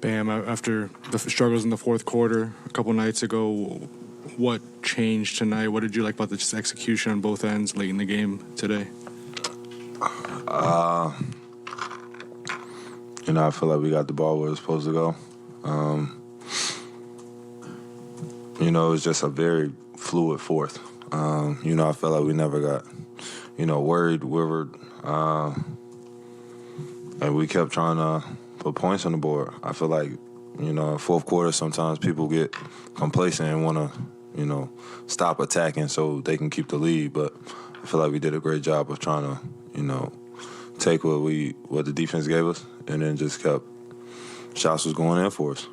Bam, after the struggles in the fourth quarter a couple nights ago, what changed tonight? What did you like about the just execution on both ends late in the game today? I feel like we got the ball where it's supposed to go. It was just a very fluid fourth. I felt like we never got, worried, wavered, and we kept trying to put points on the board. I feel like, fourth quarter sometimes people get complacent and want to, stop attacking so they can keep the lead. But I feel like we did a great job of trying to, take what the defense gave us, and then just kept shots was going in for us.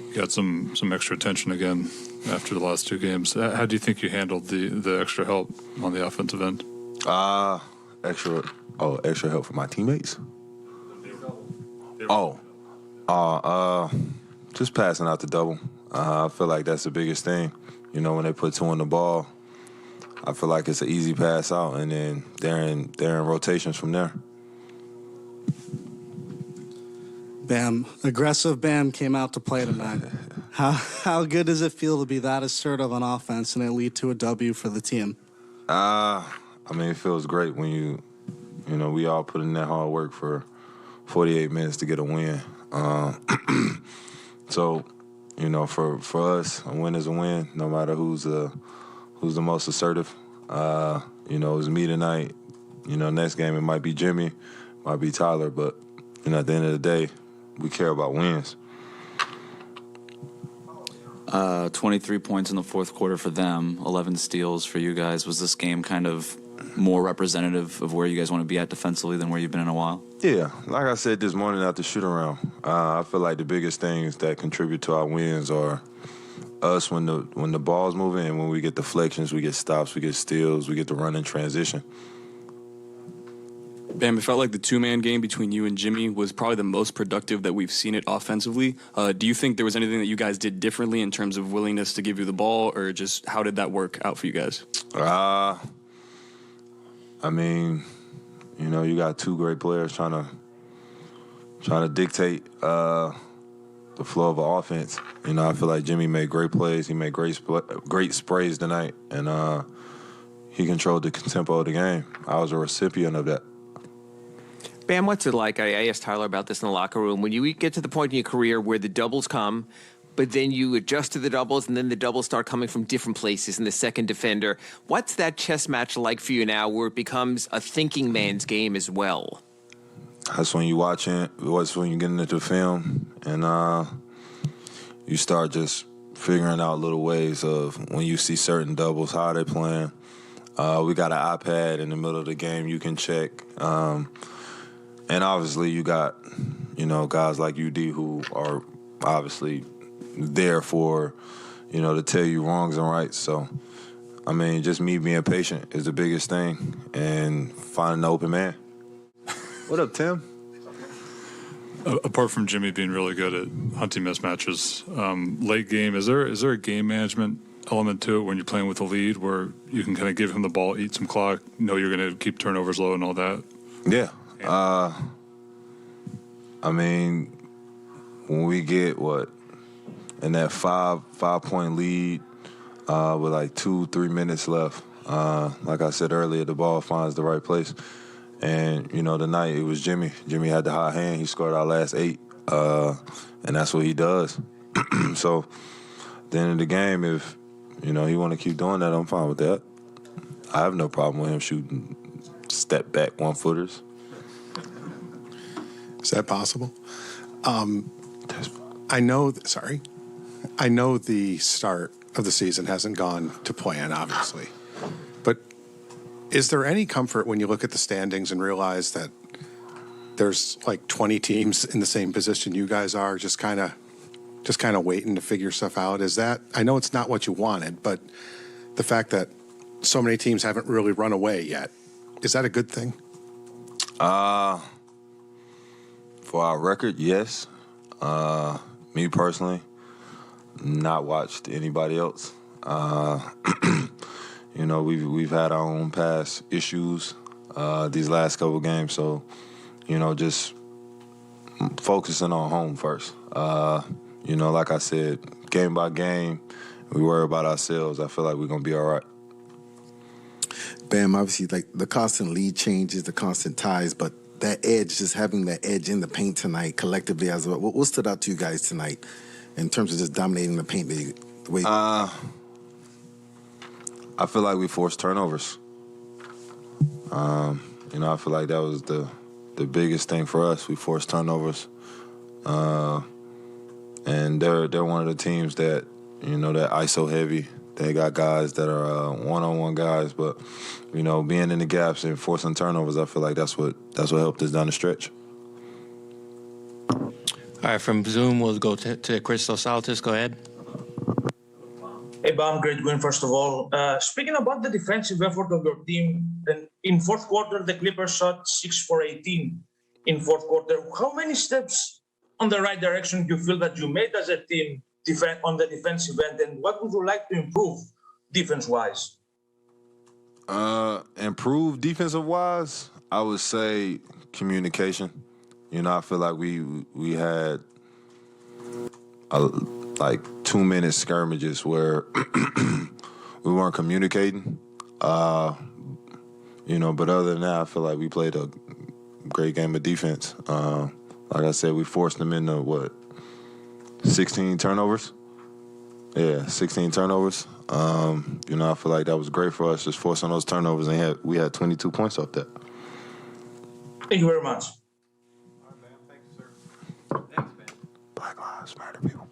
You got some extra attention again after the last two games. How do you think you handled the extra help on the offensive end? Extra help from my teammates. Just passing out the double. I feel like that's the biggest thing. When they put two on the ball, I feel like it's an easy pass out, and then they're in rotations from there. Bam, aggressive Bam came out to play tonight. How good does it feel to be that assertive on offense and it lead to a W for the team? It feels great when we all put in that hard work for 48 minutes to get a win. So, for us, a win is a win, no matter who's the most assertive. It was me tonight. Next game it might be Jimmy, might be Tyler, but at the end of the day, we care about wins. 23 points in the fourth quarter for them, 11 steals for you guys. Was this game kind of more representative of where you guys want to be at defensively than where you've been in a while? Yeah, like I said this morning after shoot-around, I feel like the biggest things that contribute to our wins are us when the ball's moving and when we get deflections, we get stops, we get steals, we get the run in transition. Bam, it felt like the two-man game between you and Jimmy was probably the most productive that we've seen it offensively. Do you think there was anything that you guys did differently in terms of willingness to give you the ball, or just how did that work out for you guys? You got two great players trying to dictate the flow of an offense. I feel like Jimmy made great plays. He made great sprays tonight, and he controlled the tempo of the game. I was a recipient of that. Bam, what's it like? I asked Tyler about this in the locker room. When you get to the point in your career where the doubles come, but then you adjust to the doubles, and then the doubles start coming from different places in the second defender, what's that chess match like for you now where it becomes a thinking man's game as well? That's when you watch it. That's when you get into the film, and you start just figuring out little ways of when you see certain doubles, how they playing. We got an iPad in the middle of the game you can check. And obviously you got, guys like UD who are obviously there for, to tell you wrongs and rights. So, just me being patient is the biggest thing, and finding an open man. What up, Tim? Apart from Jimmy being really good at hunting mismatches, late game, is there a game management element to it when you're playing with a lead where you can kind of give him the ball, eat some clock, know you're going to keep turnovers low and all that? Yeah. When we get in that five-point lead with like 2-3 minutes left, like I said earlier, the ball finds the right place. And, tonight it was Jimmy. Jimmy had the hot hand. He scored our last 8, and that's what he does. So at the end of the game, if, he want to keep doing that, I'm fine with that. I have no problem with him shooting step-back one-footers. Is that possible? I know the start of the season hasn't gone to plan, obviously. But is there any comfort when you look at the standings and realize that there's like 20 teams in the same position you guys are, just kind of waiting to figure stuff out? Is that, I know it's not what you wanted, but the fact that so many teams haven't really run away yet, is that a good thing? For our record, yes. Me personally, not watched anybody else. We've had our own past issues these last couple games, so just focusing on home first. Like I said, game by game, we worry about ourselves. I feel like we're going to be all right. Bam, obviously, like the constant lead changes, the constant ties, but that edge, just having that edge in the paint tonight collectively as well. What stood out to you guys tonight in terms of just dominating the paint? The way I feel like we forced turnovers. I feel like that was the biggest thing for us. We forced turnovers. And they're one of the teams that, that ISO heavy. They got guys that are one-on-one guys, but being in the gaps and forcing turnovers, I feel like that's what helped us down the stretch. All right, from Zoom, we'll go to Crystal Saltis. Go ahead. Hey, Bam, great win, first of all. Speaking about the defensive effort of your team, in fourth quarter, the Clippers shot 6 for 18 in fourth quarter. How many steps on the right direction do you feel that you made as a team on the defensive end, and what would you like to improve defense-wise? Improve defensive-wise, I would say communication. I feel like we had like 2-minute skirmishes where we weren't communicating. But other than that, I feel like we played a great game of defense. Like I said, we forced them into 16 turnovers? Yeah, 16 turnovers. I feel like that was great for us, just forcing those turnovers, and we had 22 points off that. Thank you very much. Black Lives Matter, people.